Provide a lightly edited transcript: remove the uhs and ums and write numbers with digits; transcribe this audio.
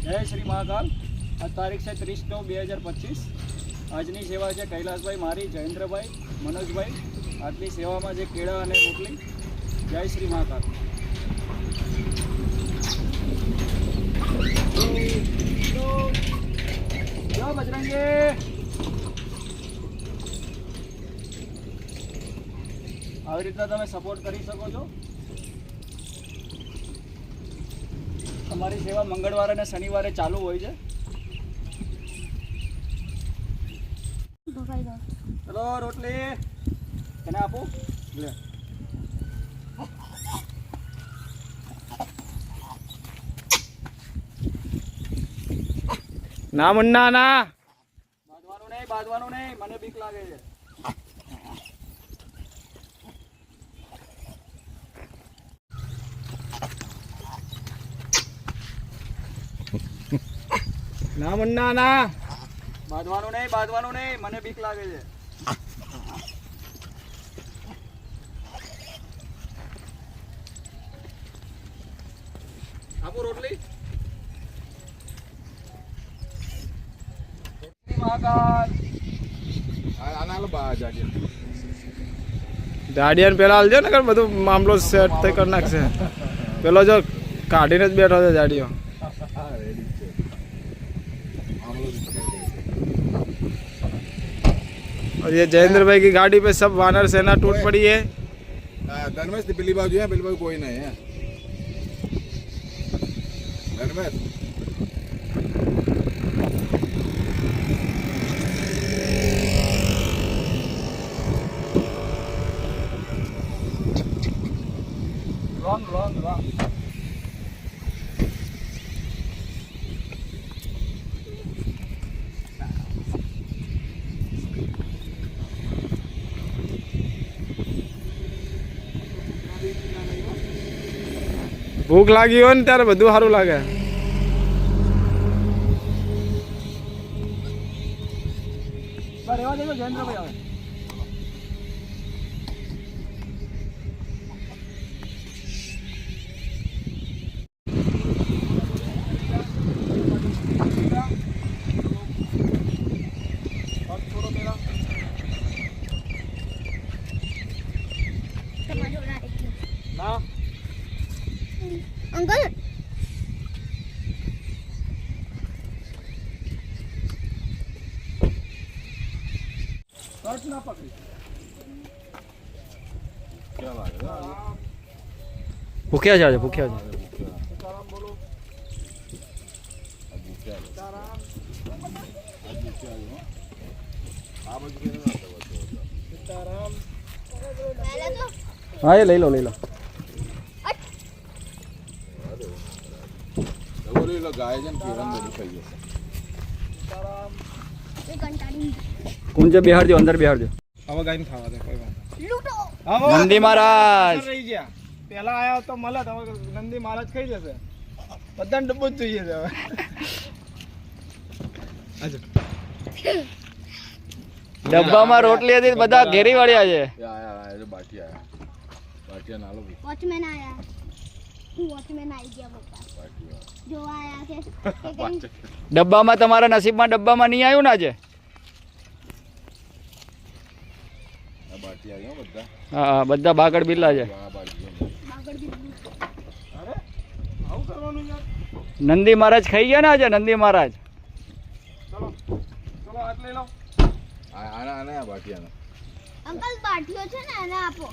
જય શ્રી મહાકાલ. આજ તારીખ છે 30/9/2025. આજની સેવા છે કૈલાસભાઈ, મારી, જયેન્દ્રભાઈ, મનોજભાઈ. આજની સેવામાં છે કેળા અને રોટલી. જય શ્રી મહાકાલ. જય બજરંગી. આવી રીતના તમે સપોર્ટ કરી શકો છો. અમારી સેવા મંગળવારે અને શનિવારે ચાલુ હોય છે. ચલો રોટલી તને આપું લે. ના મુન્ના ના બાંધવાનું નહીં, મને બીક લાગે છે. ના મુન્ના ના બાંધવાનું નહીં, મને બીક લાગે છે. આપો રોટલી. ગાડીયન પેલા હાલજો ને બધું મામલો સેટ થઈ કરી નાખશે. પેલો જો કાઢીને જ બેઠો છે ગાડીઓ. और ये जयेंद्र भाई की गाड़ी पे सब वानर सेना टूट पड़ी है. धर्मेश पहली बाजू है, पहली बाजू कोई नहीं है. धर्मेश રોંગ ભૂખ લાગી હોય ને ત્યારે બધું સારું લાગે. રહેવા દેજો જયેન્દ્રભાઈ. આવે ના अंकल કટ ના પકડી. क्या लगा? ભૂખ્યા છે આજે, ભૂખ્યા છે. સીતારામ બોલો. સીતારામ. पहले तो હા એ લઈ લો લઈ લો. गाय जन किरण में दिखाइए. સીતારામ. ये कंटाड़ी કુંજે બેહાડજો, અંદર બેહાડજો. હવે ગાયને ખાવા દે કોઈ વાત. लूटो નંદી મહારાજ રહી ગયા. પેલા આયા તો મળે, હવે નંદી મહારાજ ખાઈ જશે. બધાને ડબ્બો જ જોઈએ છે હવે. આજો ડબ્બામાં રોટલી હતી, બધા ઘેરી વાળ્યા છે. आया जो बाटी आया, बाटिया नालो भी वॉचमैन आया, वॉचमैन आई गया पापा जो आया के कहीं ડબ્બામાં તમારા નસીબમાં ડબ્બામાં નહીં આવ્યું ને આજે. बाटी आई हो बद्दा. હા હા, બધા બાગડ બિલ્લા છે. हां बाटी बागड़ भी અરે આવું કરવાનું યાર. નંદી મહારાજ ખાઈ ગયા ને આજે, નંદી મહારાજ. ચલો ચલો હાથ લઈ લો. आना आना बाटी आना. अंकल बाटियों છે ને એને આપો.